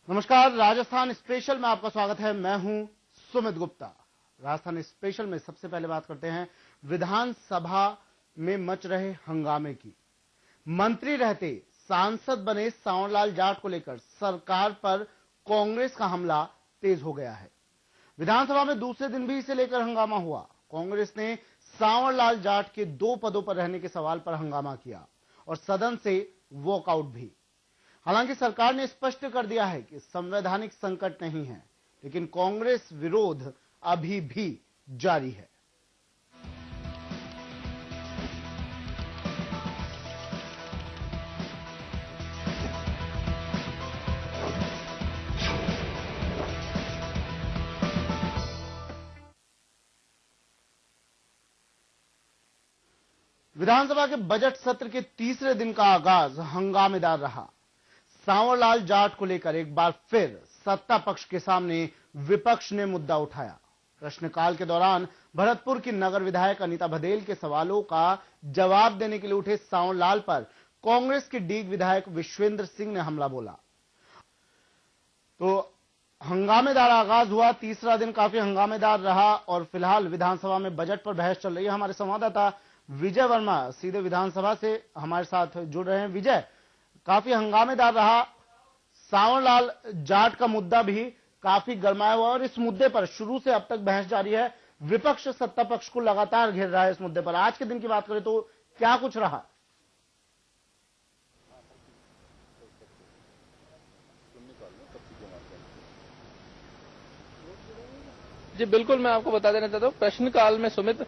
नमस्कार, राजस्थान स्पेशल में आपका स्वागत है। मैं हूं सुमित गुप्ता। राजस्थान स्पेशल में सबसे पहले बात करते हैं विधानसभा में मच रहे हंगामे की। मंत्री रहते सांसद बने सांवरलाल जाट को लेकर सरकार पर कांग्रेस का हमला तेज हो गया है। विधानसभा में दूसरे दिन भी इसे लेकर हंगामा हुआ। कांग्रेस ने सांवरलाल जाट के 2 पदों पर रहने के सवाल पर हंगामा किया और सदन से वॉकआउट भी। हालांकि सरकार ने स्पष्ट कर दिया है कि संवैधानिक संकट नहीं है, लेकिन कांग्रेस विरोध अभी भी जारी है। विधानसभा के बजट सत्र के तीसरे दिन का आगाज हंगामेदार रहा। सांवरलाल जाट को लेकर एक बार फिर सत्ता पक्ष के सामने विपक्ष ने मुद्दा उठाया। प्रश्नकाल के दौरान भरतपुर की नगर विधायक अनीता भदेल के सवालों का जवाब देने के लिए उठे सांवरलाल पर कांग्रेस के डीग विधायक विश्वेंद्र सिंह ने हमला बोला। तो हंगामेदार आगाज हुआ। तीसरा दिन काफी हंगामेदार रहा और फिलहाल विधानसभा में बजट पर बहस चल रही है। हमारे संवाददाता विजय वर्मा सीधे विधानसभा से हमारे साथ जुड़ रहे हैं। विजय, काफी हंगामेदार रहा। सांवरलाल जाट का मुद्दा भी काफी गरमाया हुआ और इस मुद्दे पर शुरू से अब तक बहस जारी है। विपक्ष सत्ता पक्ष को लगातार घेर रहा है इस मुद्दे पर। आज के दिन की बात करें तो क्या कुछ रहा? जी बिल्कुल, मैं आपको बता देना चाहता हूँ, प्रश्नकाल में सुमित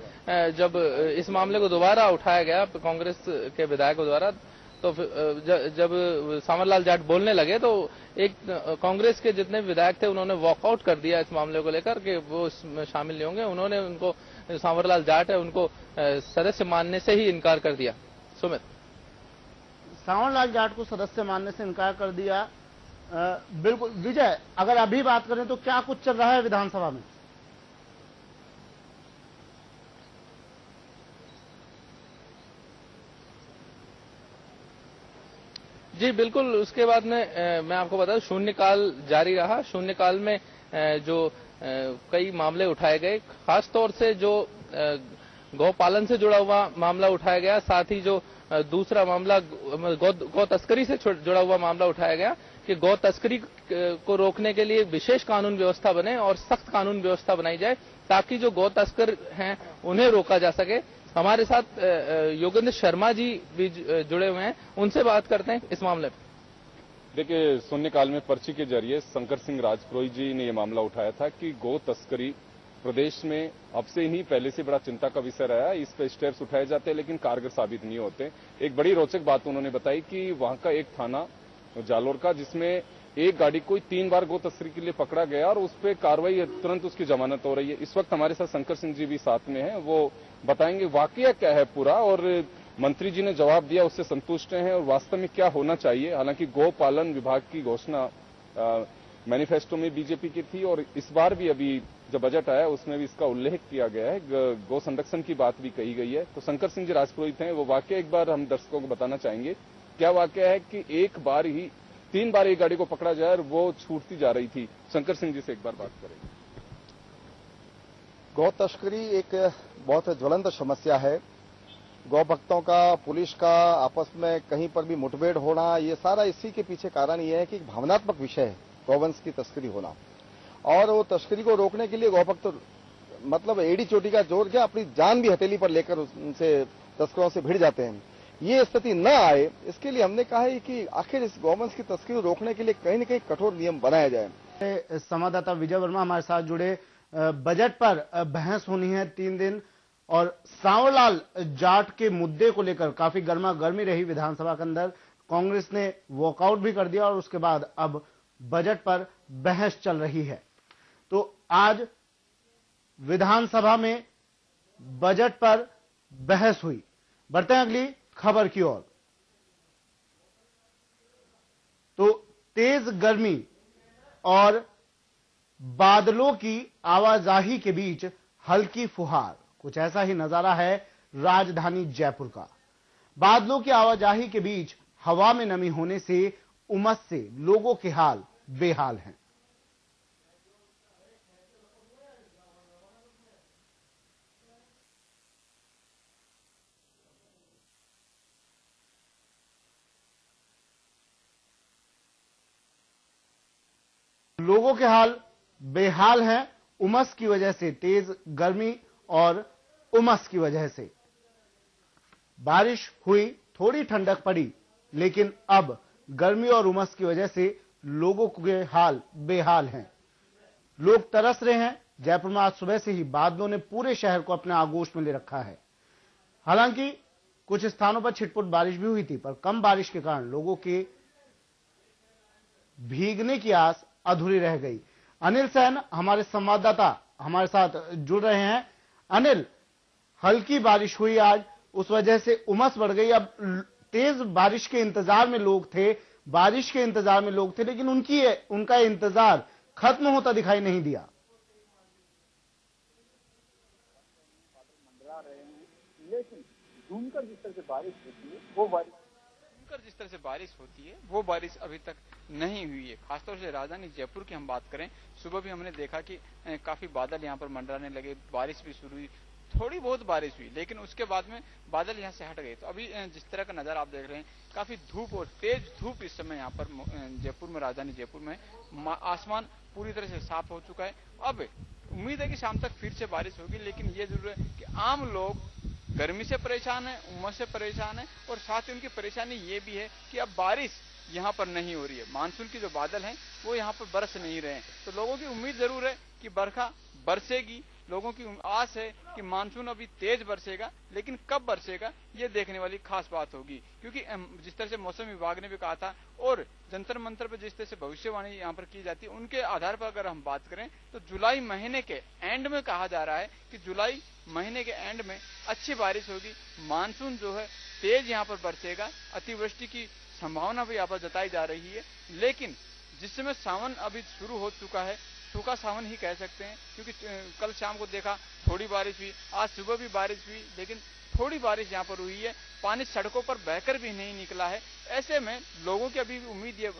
जब इस मामले को दोबारा उठाया गया कांग्रेस के विधायकों द्वारा, तो जब सांवरलाल जाट बोलने लगे तो एक कांग्रेस के जितने विधायक थे उन्होंने वॉकआउट कर दिया इस मामले को लेकर कि वो इसमें शामिल नहीं होंगे। उन्होंने उनको सांवरलाल जाट है उनको सदस्य मानने से ही इनकार कर दिया। सुमित, सांवरलाल जाट को सदस्य मानने से इनकार कर दिया। बिल्कुल विजय, अगर अभी बात करें तो क्या कुछ चल रहा है विधानसभा में? जी बिल्कुल, उसके बाद में मैं आपको बता दूं शून्यकाल जारी रहा। शून्यकाल में जो कई मामले उठाए गए, खासतौर से जो गौपालन से जुड़ा हुआ मामला उठाया गया, साथ ही जो दूसरा मामला गौ तस्करी से जुड़ा हुआ मामला उठाया गया कि गौ तस्करी को रोकने के लिए विशेष कानून व्यवस्था बने और सख्त कानून व्यवस्था बनाई जाए ताकि जो गौ तस्कर हैं उन्हें रोका जा सके। हमारे साथ योगेंद्र शर्मा जी भी जुड़े हुए हैं, उनसे बात करते हैं इस मामले पर। देखिए, शून्यकाल में पर्ची के जरिए शंकर सिंह राजपुरोही जी ने यह मामला उठाया था कि गौ तस्करी प्रदेश में अब से नहीं पहले से बड़ा चिंता का विषय रहा है। इस पर स्टेप्स उठाए जाते हैं लेकिन कारगर साबित नहीं होते। एक बड़ी रोचक बात उन्होंने बताई कि वहां का एक थाना जालोर का, जिसमें एक गाड़ी को 3 बार गौ तस्करी के लिए पकड़ा गया और उस पर कार्रवाई, तुरंत उसकी जमानत हो रही है। इस वक्त हमारे साथ शंकर सिंह जी भी साथ में हैं, वो बताएंगे वाकया क्या है पूरा, और मंत्री जी ने जवाब दिया उससे संतुष्ट हैं और वास्तव में क्या होना चाहिए। हालांकि गौ पालन विभाग की घोषणा मैनिफेस्टो में बीजेपी की थी और इस बार भी अभी जब बजट आया उसमें भी इसका उल्लेख किया गया है, गौ संरक्षण की बात भी कही गई है। तो शंकर सिंह जी राजपुरोहित हैं, वो वाकया एक बार हम दर्शकों को बताना चाहेंगे। क्या वाकया है कि एक बार ही 3 बार एक गाड़ी को पकड़ा जाए और वो छूटती जा रही थी। शंकर सिंह जी से एक बार बात करेंगे। गौ तस्करी एक बहुत ज्वलंत समस्या है। गौ भक्तों का, पुलिस का आपस में कहीं पर भी मुठभेड़ होना, ये सारा इसी के पीछे कारण ये है कि भावनात्मक विषय है गौवंश की तस्करी होना। और वो तस्करी को रोकने के लिए गौभक्त मतलब एड़ी चोटी का जोर क्या, अपनी जान भी हथेली पर लेकर उनसे तस्करों से भिड़ जाते हैं। ये स्थिति न आए, इसके लिए हमने कहा है कि आखिर इस गौवंश की तस्करी को रोकने के लिए कहीं न कहीं कठोर नियम बनाया जाए। संवाददाता विजय वर्मा हमारे साथ जुड़े। बजट पर बहस होनी है 3 दिन और सांवरलाल जाट के मुद्दे को लेकर काफी गर्मा गर्मी रही विधानसभा के अंदर। कांग्रेस ने वॉकआउट भी कर दिया और उसके बाद अब बजट पर बहस चल रही है। तो आज विधानसभा में बजट पर बहस हुई। बढ़ते हैं अगली खबर की ओर। तो तेज गर्मी और बादलों की आवाजाही के बीच हल्की फुहार, कुछ ऐसा ही नजारा है राजधानी जयपुर का। बादलों की आवाजाही के बीच हवा में नमी होने से उमस से लोगों के हाल बेहाल हैं। लोगों के हाल बेहाल हैं उमस की वजह से, तेज गर्मी और उमस की वजह से। बारिश हुई, थोड़ी ठंडक पड़ी, लेकिन अब गर्मी और उमस की वजह से लोगों के हाल बेहाल हैं। लोग तरस रहे हैं। जयपुर में आज सुबह से ही बादलों ने पूरे शहर को अपने आगोश में ले रखा है। हालांकि कुछ स्थानों पर छिटपुट बारिश भी हुई थी, पर कम बारिश के कारण लोगों के भीगने की आस अधूरी रह गई। अनिल सैन हमारे संवाददाता हमारे साथ जुड़ रहे हैं। अनिल, हल्की बारिश हुई आज, उस वजह से उमस बढ़ गई। अब तेज बारिश के इंतजार में लोग थे, लेकिन उनका इंतजार खत्म होता दिखाई नहीं दिया। लेकिन घूमकर जिस तरह से बारिश होती है वो बारिश अभी तक नहीं हुई है। खासतौर से राजधानी जयपुर की हम बात करें, सुबह भी हमने देखा कि काफी बादल यहाँ पर मंडराने लगे, बारिश भी शुरू हुई, थोड़ी बहुत बारिश हुई, लेकिन उसके बाद में बादल यहाँ से हट गए। तो अभी जिस तरह का नजारा आप देख रहे हैं, काफी धूप और तेज धूप इस समय यहाँ पर जयपुर में, राजधानी जयपुर में आसमान पूरी तरह से साफ हो चुका है। अब उम्मीद है कि शाम तक फिर से बारिश होगी, लेकिन ये जरूर है कि आम लोग गर्मी से परेशान है, उमस से परेशान है, और साथ ही उनकी परेशानी ये भी है कि अब बारिश यहाँ पर नहीं हो रही है। मानसून की जो बादल हैं वो यहाँ पर बरस नहीं रहे हैं। तो लोगों की उम्मीद जरूर है कि बरखा बरसेगी। लोगों की आस है कि मानसून अभी तेज बरसेगा, लेकिन कब बरसेगा ये देखने वाली खास बात होगी। क्योंकि जिस तरह से मौसम विभाग ने भी कहा था और जंतर मंतर पर जिस तरह से भविष्यवाणी यहाँ पर की जाती है, उनके आधार पर अगर हम बात करें तो जुलाई महीने के एंड में कहा जा रहा है कि जुलाई महीने के एंड में अच्छी बारिश होगी, मानसून जो है तेज यहाँ पर बरसेगा, अतिवृष्टि की संभावना भी यहाँ पर जताई जा रही है। लेकिन जिस समय सावन अभी शुरू हो चुका है, सूखा सावन ही कह सकते हैं, क्योंकि कल शाम को देखा थोड़ी बारिश हुई, आज सुबह भी बारिश हुई, लेकिन थोड़ी बारिश यहाँ पर हुई है, पानी सड़कों पर बहकर भी नहीं निकला है। ऐसे में लोगों की अभी उम्मीद ये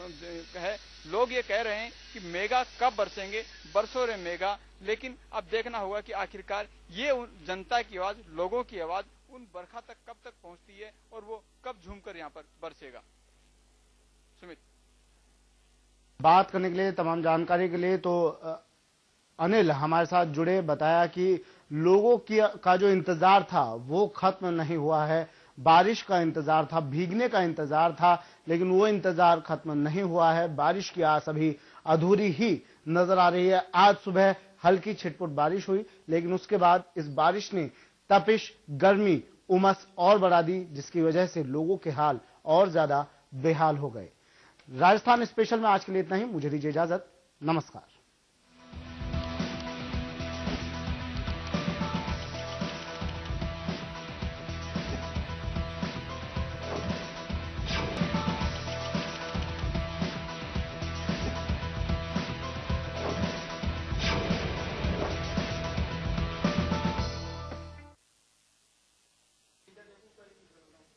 है, लोग ये कह रहे हैं कि मेगा कब बरसेंगे, बरसों रे मेगा। लेकिन अब देखना होगा कि आखिरकार ये जनता की आवाज, लोगों की आवाज उन बरखा तक कब तक पहुंचती है और वो कब झूमकर यहाँ पर बरसेगा। सुमित, बात करने के लिए, तमाम जानकारी के लिए तो अनिल हमारे साथ जुड़े, बताया कि लोगों का जो इंतजार था वो खत्म नहीं हुआ है। बारिश का इंतजार था, भीगने का इंतजार था, लेकिन वो इंतजार खत्म नहीं हुआ है। बारिश की आस अभी अधूरी ही नजर आ रही है। आज सुबह हल्की छिटपुट बारिश हुई, लेकिन उसके बाद इस बारिश ने तपिश, गर्मी, उमस और बढ़ा दी, जिसकी वजह से लोगों के हाल और ज्यादा बेहाल हो गए। राजस्थान स्पेशल में आज के लिए इतना ही। मुझे दीजिए इजाजत। नमस्कार।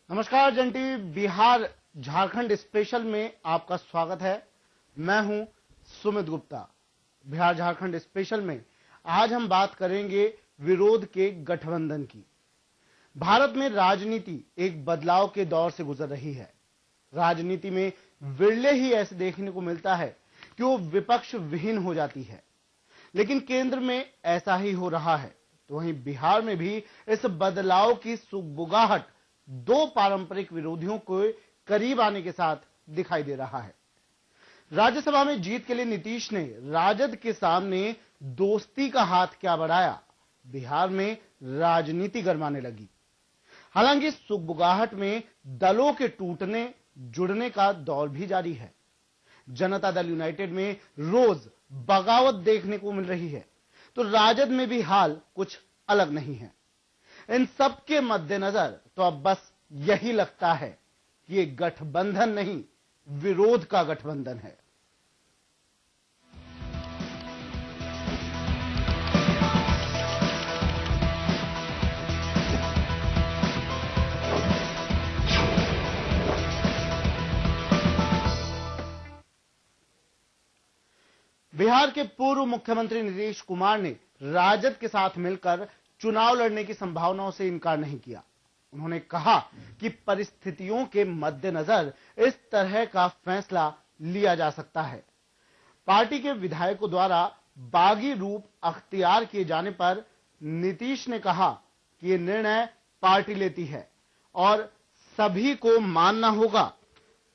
नमस्कार, जन टीवी बिहार झारखंड स्पेशल में आपका स्वागत है। मैं हूं सुमित गुप्ता। बिहार झारखंड स्पेशल में आज हम बात करेंगे विरोध के गठबंधन की। भारत में राजनीति एक बदलाव के दौर से गुजर रही है। राजनीति में विरले ही ऐसे देखने को मिलता है कि वो विपक्ष विहीन हो जाती है, लेकिन केंद्र में ऐसा ही हो रहा है। तो वहीं बिहार में भी इस बदलाव की सुगबुगाहट दो पारंपरिक विरोधियों को करीब आने के साथ दिखाई दे रहा है। राज्यसभा में जीत के लिए नीतीश ने राजद के सामने दोस्ती का हाथ क्या बढ़ाया, बिहार में राजनीति गरमाने लगी। हालांकि सुगबुगाहट में दलों के टूटने जुड़ने का दौर भी जारी है। जनता दल यूनाइटेड में रोज बगावत देखने को मिल रही है, तो राजद में भी हाल कुछ अलग नहीं है। इन सब के मद्देनजर तो अब बस यही लगता है कि ये गठबंधन नहीं, विरोध का गठबंधन है। बिहार के पूर्व मुख्यमंत्री नीतीश कुमार ने राजद के साथ मिलकर चुनाव लड़ने की संभावनाओं से इनकार नहीं किया। उन्होंने कहा कि परिस्थितियों के मद्देनजर इस तरह का फैसला लिया जा सकता है। पार्टी के विधायकों द्वारा बागी रूप अख्तियार किए जाने पर नीतीश ने कहा कि यह निर्णय पार्टी लेती है और सभी को मानना होगा।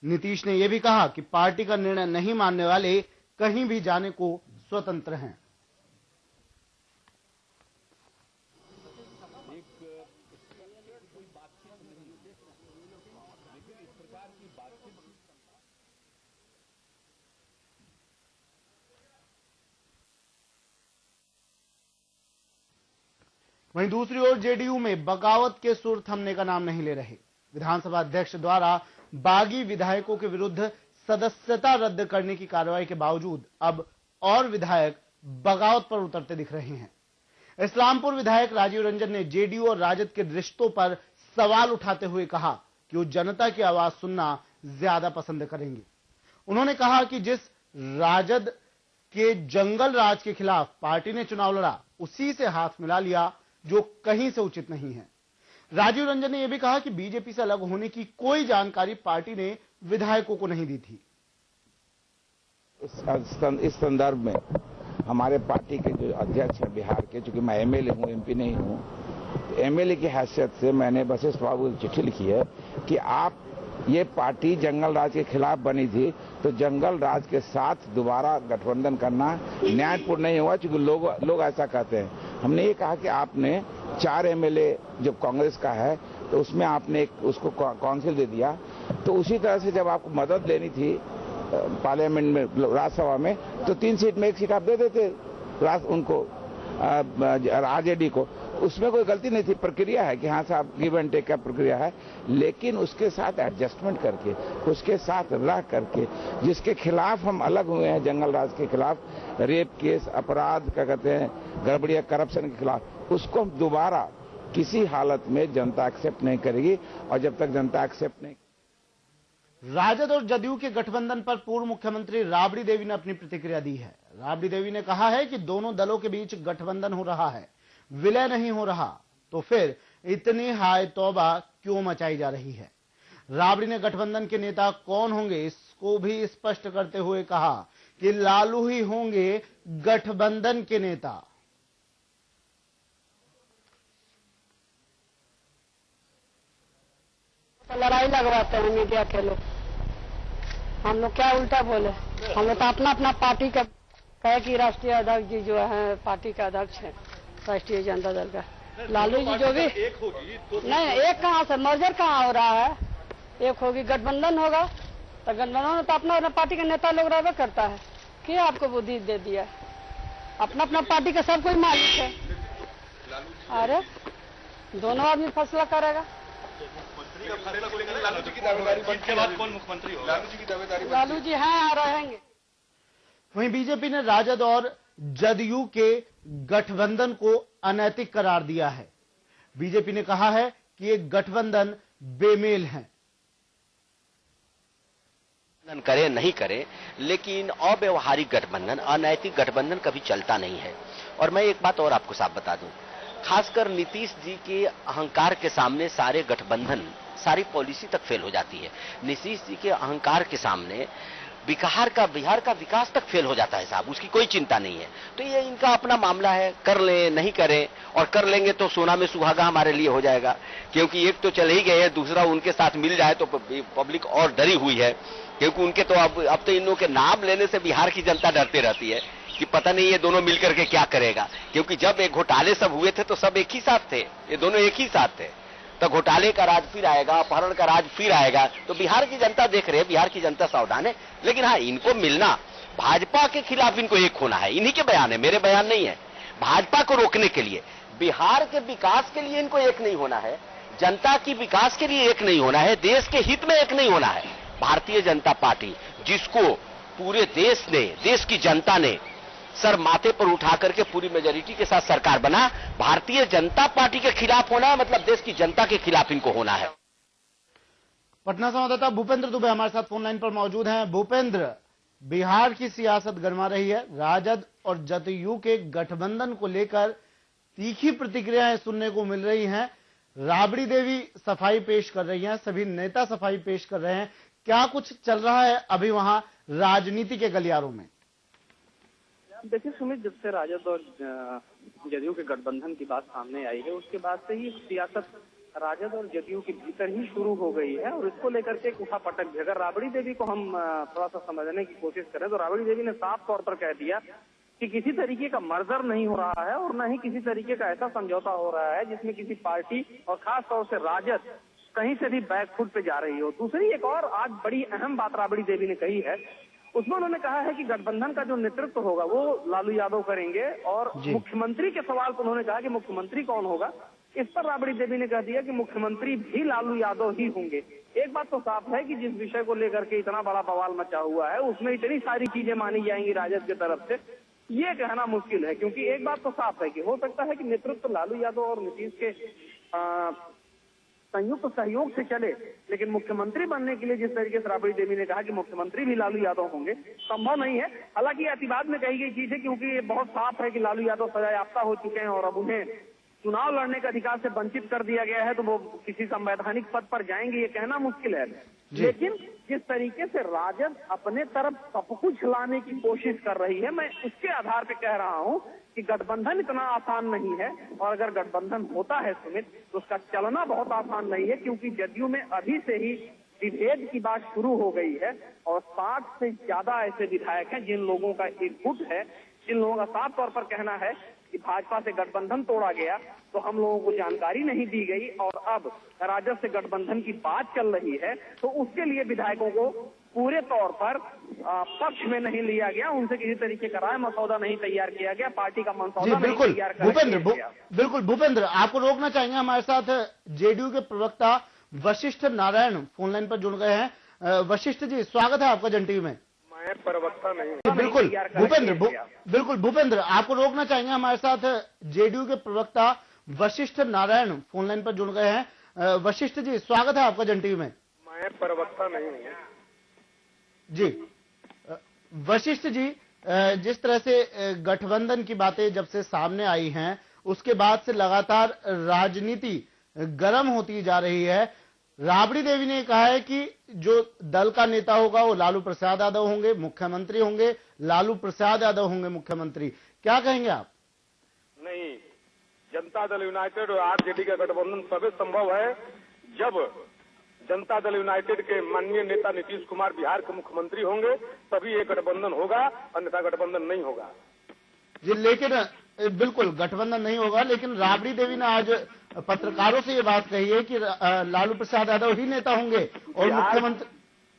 नीतीश ने यह भी कहा कि पार्टी का निर्णय नहीं मानने वाले कहीं भी जाने को स्वतंत्र हैं। वहीं दूसरी ओर जेडीयू में बगावत के सुर थमने का नाम नहीं ले रहे। विधानसभा अध्यक्ष द्वारा बागी विधायकों के विरुद्ध सदस्यता रद्द करने की कार्रवाई के बावजूद अब और विधायक बगावत पर उतरते दिख रहे हैं। इस्लामपुर विधायक राजीव रंजन ने जेडीयू और राजद के रिश्तों पर सवाल उठाते हुए कहा कि वो जनता की आवाज सुनना ज्यादा पसंद करेंगे। उन्होंने कहा कि जिस राजद के जंगल राज के खिलाफ पार्टी ने चुनाव लड़ा, उसी से हाथ मिला लिया, जो कहीं से उचित नहीं है। राजीव रंजन ने यह भी कहा कि बीजेपी से अलग होने की कोई जानकारी पार्टी ने विधायकों को नहीं दी थी। इस संदर्भ में हमारे पार्टी के जो अध्यक्ष हैं बिहार के, चूंकि मैं एमएलए हूं, एमपी नहीं हूं, तो एमएलए की हैसियत से मैंने वशिष्ठ बाबू को चिट्ठी लिखी है कि आप ये पार्टी जंगल राज के खिलाफ बनी थी, तो जंगल राज के साथ दोबारा गठबंधन करना न्यायपूर्ण नहीं हुआ, क्योंकि लोग ऐसा कहते हैं। हमने ये कहा कि आपने 4 एमएलए जब कांग्रेस का है तो उसमें आपने उसको काउंसिल दे दिया, तो उसी तरह से जब आपको मदद लेनी थी पार्लियामेंट में, राज्यसभा में, तो 3 सीट में 1 सीट आप दे देते उनको, आरजेडी को। उसमें कोई गलती नहीं थी, प्रक्रिया है कि हाँ साहब गिव एंड टेक का प्रक्रिया है, लेकिन उसके साथ एडजस्टमेंट करके, उसके साथ रह करके, जिसके खिलाफ हम अलग हुए हैं, जंगल राज के खिलाफ, रेप केस, अपराध क्या कहते हैं, गड़बड़िया, करप्शन के खिलाफ, उसको दोबारा किसी हालत में जनता एक्सेप्ट नहीं करेगी। और जब तक जनता एक्सेप्ट नहीं। राजद और जदयू के गठबंधन पर पूर्व मुख्यमंत्री राबड़ी देवी ने अपनी प्रतिक्रिया दी है। राबड़ी देवी ने कहा है कि दोनों दलों के बीच गठबंधन हो रहा है, विलय नहीं हो रहा, तो फिर इतनी हाय तौबा क्यों मचाई जा रही है। राबड़ी ने गठबंधन के नेता कौन होंगे इसको भी स्पष्ट करते हुए कहा कि लालू ही होंगे गठबंधन के नेता। लड़ाई लगवाते हैं मीडिया के लोग, हम लोग क्या उल्टा बोले। हम लोग तो अपना पार्टी का कहे कि राष्ट्रीय अध्यक्ष जी जो है पार्टी का अध्यक्ष है राष्ट्रीय जनता दल का, लालू जी जो भी एक होगी तो नहीं, एक कहाँ से मर्जर कहाँ हो रहा है, एक होगी, गठबंधन होगा तो गठबंधन में तो अपना पार्टी का नेता लोग रहबे करता है। क्या आपको बुद्धि दे दिया, अपना पार्टी का सब कोई मालिक है। अरे दोनों आदमी फैसला करेगा। लालू जी की दावेदारी के बाद कौन मुख्यमंत्री होगा? लालू जी की दावेदारी, लालू जी हैं और रहेंगे। वहीं बीजेपी ने राजद और जदयू के गठबंधन को अनैतिक करार दिया है। बीजेपी ने कहा है कि ये गठबंधन बेमेल है। करे नहीं करे, लेकिन अव्यवहारिक गठबंधन, अनैतिक गठबंधन कभी चलता नहीं है। और मैं एक बात और आपको साफ बता दूं, खासकर नीतीश जी के अहंकार के सामने सारे गठबंधन, सारी पॉलिसी तक फेल हो जाती है। नीतीश जी के अहंकार के सामने बिहार का विकास तक फेल हो जाता है साहब, उसकी कोई चिंता नहीं है। तो ये इनका अपना मामला है, कर लें नहीं करें, और कर लेंगे तो सोना में सुहागा हमारे लिए हो जाएगा, क्योंकि एक तो चले ही गए हैं, दूसरा उनके साथ मिल जाए तो पब्लिक और डरी हुई है, क्योंकि उनके तो अब तो इन लोगों के नाम लेने से बिहार की जनता डरती रहती है कि पता नहीं ये दोनों मिलकर के क्या करेगा। क्योंकि जब एक घोटाले सब हुए थे तो सब एक ही साथ थे, ये दोनों एक ही साथ थे, तो घोटाले का राज फिर आएगा, अपहरण का राज फिर आएगा। तो बिहार की जनता देख रहे है, बिहार की जनता सावधान है। लेकिन हाँ, इनको मिलना, भाजपा के खिलाफ इनको एक होना है, इन्हीं के बयान है, मेरे बयान नहीं है। भाजपा को रोकने के लिए, बिहार के विकास के लिए इनको एक नहीं होना है, जनता की विकास के लिए एक नहीं होना है, देश के हित में एक नहीं होना है। भारतीय जनता पार्टी, जिसको पूरे देश ने, देश की जनता ने सर माथे पर उठा करके पूरी मेजोरिटी के साथ सरकार बना, भारतीय जनता पार्टी के खिलाफ होना है, मतलब देश की जनता के खिलाफ इनको होना है। पटना संवाददाता भूपेंद्र दुबे हमारे साथ फोन लाइन पर मौजूद हैं। भूपेंद्र, बिहार की सियासत गरमा रही है। राजद और जदयू के गठबंधन को लेकर तीखी प्रतिक्रियाएं सुनने को मिल रही हैं। राबड़ी देवी सफाई पेश कर रही हैं, सभी नेता सफाई पेश कर रहे हैं। क्या कुछ चल रहा है अभी वहां राजनीति के गलियारों में? देखिए सुमित, जब से राजद और जदयू के गठबंधन की बात सामने आई है उसके बाद से ही सियासत राजद और जदयू के भीतर ही शुरू हो गई है और इसको लेकर के एक उठापटक भी। अगर राबड़ी देवी को हम थोड़ा सा समझने की कोशिश करें तो राबड़ी देवी ने साफ तौर पर कह दिया कि किसी तरीके का मर्जर नहीं हो रहा है और न ही किसी तरीके का ऐसा समझौता हो रहा है जिसमें किसी पार्टी और खास तौर से राजद कहीं से भी बैकफुट पे जा रही हो। दूसरी एक और आज बड़ी अहम बात राबड़ी देवी ने कही है, उसमें उन्होंने कहा है कि गठबंधन का जो नेतृत्व होगा वो लालू यादव करेंगे और मुख्यमंत्री के सवाल पर उन्होंने कहा कि मुख्यमंत्री कौन होगा। इस पर राबड़ी देवी ने कह दिया कि मुख्यमंत्री भी लालू यादव ही होंगे। एक बात तो साफ है कि जिस विषय को लेकर के इतना बड़ा बवाल मचा हुआ है उसमें इतनी सारी चीजें मानी जाएंगी राजद की तरफ से, ये कहना मुश्किल है। क्योंकि एक बात तो साफ है कि हो सकता है कि नेतृत्व लालू यादव और नीतीश के संयुक्त सहयोग से चले, लेकिन मुख्यमंत्री बनने के लिए जिस तरीके से राबड़ी देवी ने कहा कि मुख्यमंत्री भी लालू यादव होंगे, संभव नहीं है। हालांकि अतिवाद में कही गई चीज है क्योंकि ये बहुत साफ है कि लालू यादव सजायाफ्ता हो चुके हैं और अब उन्हें चुनाव लड़ने का अधिकार से वंचित कर दिया गया है, तो वो किसी संवैधानिक पद पर जाएंगे, ये कहना मुश्किल है। लेकिन जिस तरीके से राजद अपने तरफ सब कुछ लाने की कोशिश कर रही है, मैं उसके आधार पर कह रहा हूं कि गठबंधन इतना आसान नहीं है। और अगर गठबंधन होता है सुमित, तो उसका चलना बहुत आसान नहीं है क्योंकि जदयू में अभी से ही विभेद की बात शुरू हो गई है और 60 से ज्यादा ऐसे विधायक हैं जिन लोगों का एक गुट है, जिन लोगों का साफ तौर पर कहना है कि भाजपा से गठबंधन तोड़ा गया तो हम लोगों को जानकारी नहीं दी गई और अब राजद से गठबंधन की बात चल रही है, तो उसके लिए विधायकों को पूरे तौर पर पक्ष में नहीं लिया गया, उनसे किसी तरीके का राय मसौदा नहीं तैयार किया गया, पार्टी का मसौदा नहीं तैयार किया गया। बिल्कुल भूपेंद्र, आपको रोकना चाहेंगे। हमारे साथ जेडीयू के प्रवक्ता वशिष्ठ नारायण फोनलाइन पर जुड़ गए हैं। वशिष्ठ जी, स्वागत है आपका जन टीवी में। मैं प्रवक्ता नहीं। बिल्कुल भूपेंद्र, आपको रोकना चाहेंगे। हमारे साथ जेडीयू के प्रवक्ता वशिष्ठ नारायण फोनलाइन पर जुड़ गए हैं। वशिष्ठ जी, स्वागत है आपका जन टीवी में। मैं प्रवक्ता नहीं हूँ जी। वशिष्ठ जी, जिस तरह से गठबंधन की बातें जब से सामने आई हैं उसके बाद से लगातार राजनीति गर्म होती जा रही है। राबड़ी देवी ने कहा है कि जो दल का नेता होगा वो लालू प्रसाद यादव होंगे, मुख्यमंत्री होंगे, लालू प्रसाद यादव होंगे मुख्यमंत्री। क्या कहेंगे आप? नहीं, जनता दल यूनाइटेड और आरजेडी का गठबंधन तभी संभव है जब जनता दल यूनाइटेड के माननीय नेता नीतीश कुमार बिहार के मुख्यमंत्री होंगे, तभी ये गठबंधन होगा, अन्यथा गठबंधन नहीं होगा जी। लेकिन बिल्कुल गठबंधन नहीं होगा, लेकिन राबड़ी देवी ने आज पत्रकारों से ये बात कही है कि लालू प्रसाद यादव ही नेता होंगे और मुख्यमंत्री।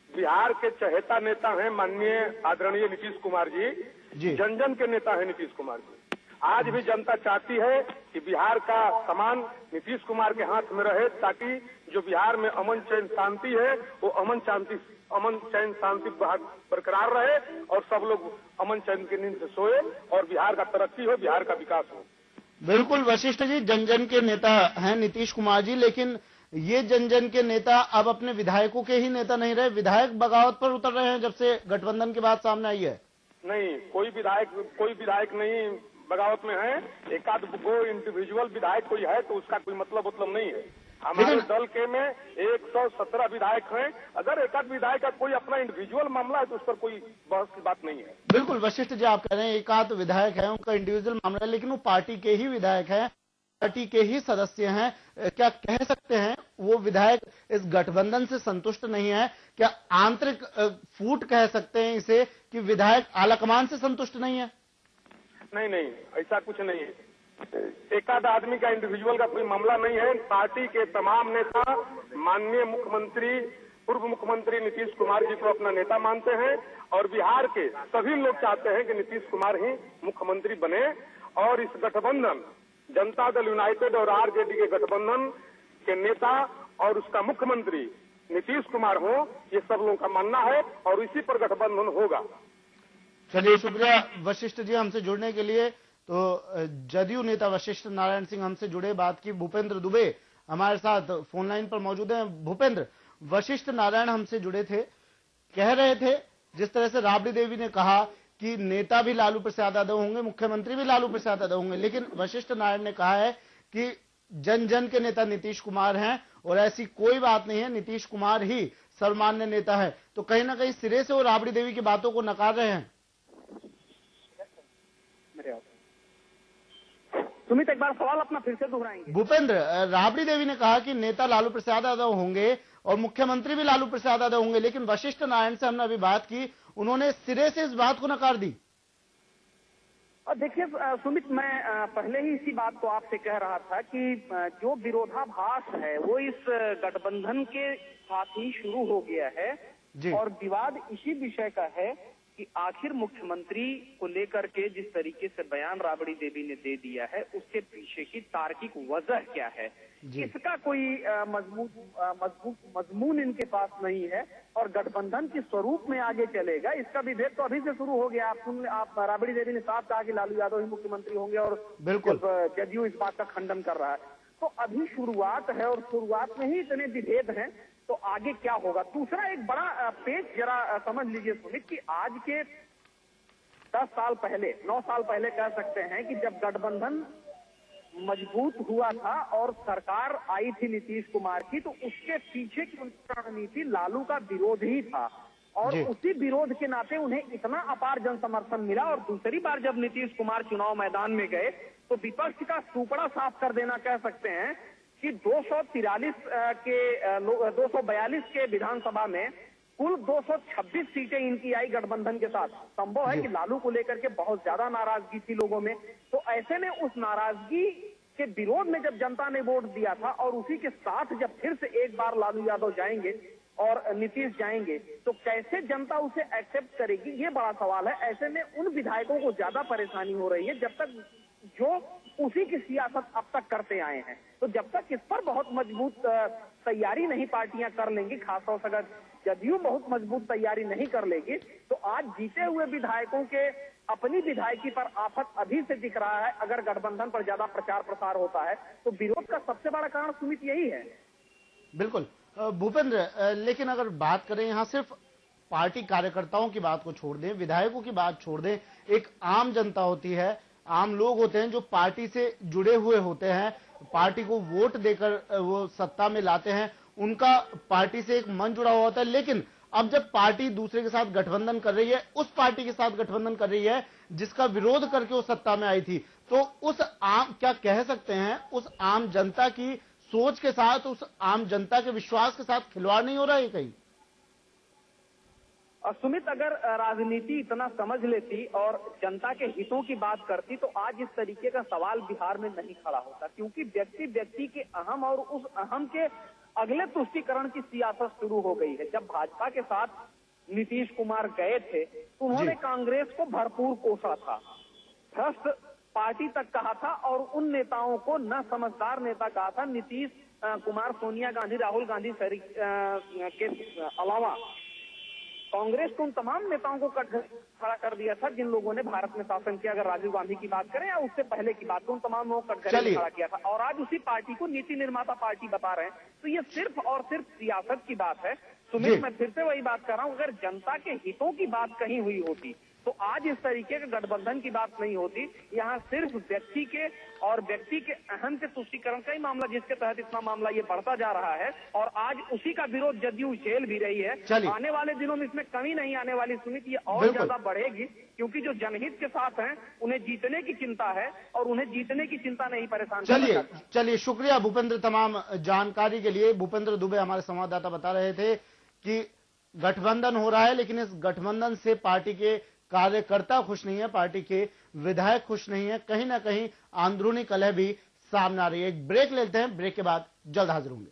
बिहार के चहेता नेता हैं माननीय आदरणीय नीतीश कुमार जी, जन जन के नेता हैं नीतीश कुमार जी। आज भी जनता चाहती है कि बिहार का कमान नीतीश कुमार के हाथ में रहे, ताकि जो बिहार में अमन चैन शांति है वो अमन चैन शांति बरकरार रहे और सब लोग अमन चैन की नींद से सोए और बिहार का तरक्की हो, बिहार का विकास हो। बिल्कुल वशिष्ठ जी, जन जन के नेता हैं नीतीश कुमार जी, लेकिन ये जन जन के नेता अब अपने विधायकों के ही नेता नहीं रहे, विधायक बगावत पर उतर रहे हैं जब से गठबंधन की बात सामने आई है। नहीं, कोई विधायक नहीं बगावत में है। एक आध वो इंडिविजुअल विधायक कोई है तो उसका कोई मतलब नहीं है। हमारे दल के में 117 विधायक हैं। अगर एक आध विधायक का कोई अपना इंडिविजुअल मामला है तो उस पर कोई बहस की बात नहीं है। बिल्कुल वशिष्ठ जी, आप कह रहे हैं एक आध विधायक है, उनका इंडिविजुअल मामला है, लेकिन वो पार्टी के ही विधायक हैं, पार्टी के ही सदस्य हैं। क्या कह सकते हैं वो विधायक इस गठबंधन से संतुष्ट नहीं है? क्या आंतरिक फूट कह सकते हैं इसे कि विधायक आलाकमान से संतुष्ट नहीं है? नहीं, ऐसा कुछ नहीं है। एक आध आदमी का इंडिविजुअल का कोई मामला नहीं है। पार्टी के तमाम नेता माननीय मुख्यमंत्री, पूर्व मुख्यमंत्री नीतीश कुमार जी को अपना नेता मानते हैं और बिहार के सभी लोग चाहते हैं कि नीतीश कुमार ही मुख्यमंत्री बने और इस गठबंधन जनता दल यूनाइटेड और आरजेडी के गठबंधन के नेता और उसका मुख्यमंत्री नीतीश कुमार हो, ये सब लोगों का मानना है और इसी पर गठबंधन होगा। चलिए, शुक्रिया वशिष्ठ जी हमसे जुड़ने के लिए। तो जदयू नेता वशिष्ठ नारायण सिंह हमसे जुड़े, बात की। भूपेंद्र दुबे हमारे साथ फोन लाइन पर मौजूद हैं। भूपेंद्र, वशिष्ठ नारायण हमसे जुड़े थे, कह रहे थे जिस तरह से राबड़ी देवी ने कहा कि नेता भी लालू प्रसाद यादव होंगे, मुख्यमंत्री भी लालू प्रसाद यादव होंगे, लेकिन वशिष्ठ नारायण ने कहा है कि जन जन के नेता नीतीश कुमार हैं और ऐसी कोई बात नहीं है, नीतीश कुमार ही सर्वमान्य नेता है। तो कहीं ना कहीं सिरे से वो राबड़ी देवी की बातों को नकार रहे हैं। सुमित, एक बार सवाल अपना फिर से दोहराएंगे। भूपेंद्र, राबड़ी देवी ने कहा कि नेता लालू प्रसाद यादव होंगे और मुख्यमंत्री भी लालू प्रसाद यादव होंगे, लेकिन वशिष्ठ नारायण से हमने अभी बात की, उन्होंने सिरे से इस बात को नकार दी। और देखिए सुमित, मैं पहले ही इसी बात को आपसे कह रहा था कि जो विरोधाभास है वो इस गठबंधन के साथ ही शुरू हो गया है जी। और विवाद इसी विषय का है कि आखिर मुख्यमंत्री को लेकर के जिस तरीके से बयान राबड़ी देवी ने दे दिया है उसके पीछे की तार्किक वजह क्या है, इसका कोई मजमून इनके पास नहीं है और गठबंधन के स्वरूप में आगे चलेगा। इसका विभेद तो अभी से शुरू हो गया। आप राबड़ी देवी ने साफ कहा कि लालू यादव ही मुख्यमंत्री होंगे और बिल्कुल जदयू इस बात का खंडन कर रहा है। तो अभी शुरुआत है और शुरुआत में ही इतने विभेद हैं, तो आगे क्या होगा। दूसरा एक बड़ा पेच जरा समझ लीजिए सुमित कि आज के 10 साल पहले, 9 साल पहले कह सकते हैं कि जब गठबंधन मजबूत हुआ था और सरकार आई थी नीतीश कुमार की, तो उसके पीछे की उनकी रणनीति लालू का विरोध ही था और उसी विरोध के नाते उन्हें इतना अपार जन समर्थन मिला। और दूसरी बार जब नीतीश कुमार चुनाव मैदान में गए तो विपक्ष का सुपड़ा साफ कर देना कह सकते हैं कि 242 के विधानसभा में कुल 226 सीटें इनकी आई गठबंधन के साथ। संभव है कि लालू को लेकर के बहुत ज्यादा नाराजगी थी लोगों में, तो ऐसे में उस नाराजगी के विरोध में जब जनता ने वोट दिया था और उसी के साथ जब फिर से एक बार लालू यादव जाएंगे और नीतीश जाएंगे तो कैसे जनता उसे एक्सेप्ट करेगी, ये बड़ा सवाल है। ऐसे में उन विधायकों को ज्यादा परेशानी हो रही है जब तक जो उसी की सियासत अब तक करते आए हैं। तो जब तक इस पर बहुत मजबूत तैयारी नहीं पार्टियां कर लेंगी, खासतौर से अगर जदयू बहुत मजबूत तैयारी नहीं कर लेगी, तो आज जीते हुए विधायकों के अपनी विधायकी पर आफत अभी से दिख रहा है। अगर गठबंधन पर ज्यादा प्रचार प्रसार होता है तो विरोध का सबसे बड़ा कारण सुमित यही है। बिल्कुल भूपेंद्र, लेकिन अगर बात करें यहाँ सिर्फ पार्टी कार्यकर्ताओं की बात को छोड़ दें, विधायकों की बात छोड़ दें, एक आम जनता होती है, आम लोग होते हैं जो पार्टी से जुड़े हुए होते हैं, पार्टी को वोट देकर वो सत्ता में लाते हैं, उनका पार्टी से एक मन जुड़ा हुआ होता है। लेकिन अब जब पार्टी दूसरे के साथ गठबंधन कर रही है, उस पार्टी के साथ गठबंधन कर रही है जिसका विरोध करके वो सत्ता में आई थी, तो उस आम, क्या कह सकते हैं, उस आम जनता की सोच के साथ, उस आम जनता के विश्वास के साथ खिलवाड़ नहीं हो रहा है कहीं? सुमित, अगर राजनीति इतना समझ लेती और जनता के हितों की बात करती तो आज इस तरीके का सवाल बिहार में नहीं खड़ा होता, क्योंकि व्यक्ति व्यक्ति के अहम और उस अहम के अगले तुष्टीकरण की सियासत शुरू हो गई है। जब भाजपा के साथ नीतीश कुमार गए थे तो उन्होंने कांग्रेस को भरपूर कोसा था, भ्रष्ट पार्टी तक कहा था और उन नेताओं को न समझदार नेता कहा था। नीतीश कुमार, सोनिया गांधी, राहुल गांधी के अलावा कांग्रेस को उन तमाम नेताओं को खड़ा कर दिया था जिन लोगों ने भारत में शासन किया। अगर राजीव गांधी की बात करें या उससे पहले की बात, उन तमाम लोगों को खड़ा किया था और आज उसी पार्टी को नीति निर्माता पार्टी बता रहे हैं। तो ये सिर्फ और सिर्फ सियासत की बात है। सुमित, मैं फिर से वही बात कर रहा हूँ, अगर जनता के हितों की बात कहीं हुई होती तो आज इस तरीके के गठबंधन की बात नहीं होती। यहाँ सिर्फ व्यक्ति के और व्यक्ति के अहम के तुष्टीकरण का ही मामला, जिसके तहत इतना मामला ये बढ़ता जा रहा है और आज उसी का विरोध जदयू झेल भी रही है। आने वाले दिनों में इसमें कमी नहीं आने वाली सुमित, ये और ज्यादा बढ़ेगी, क्योंकि जो जनहित के साथ हैं उन्हें जीतने की चिंता है और उन्हें जीतने की चिंता नहीं परेशान। चलिए शुक्रिया भूपेंद्र तमाम जानकारी के लिए। भूपेंद्र दुबे हमारे संवाददाता बता रहे थे कि गठबंधन हो रहा है, लेकिन इस गठबंधन से पार्टी के कार्यकर्ता खुश नहीं है, पार्टी के विधायक खुश नहीं है, कहीं ना कहीं अंदरूनी कलह भी सामने आ रही है। एक ब्रेक लेते हैं, ब्रेक के बाद जल्द हाजिर होंगे।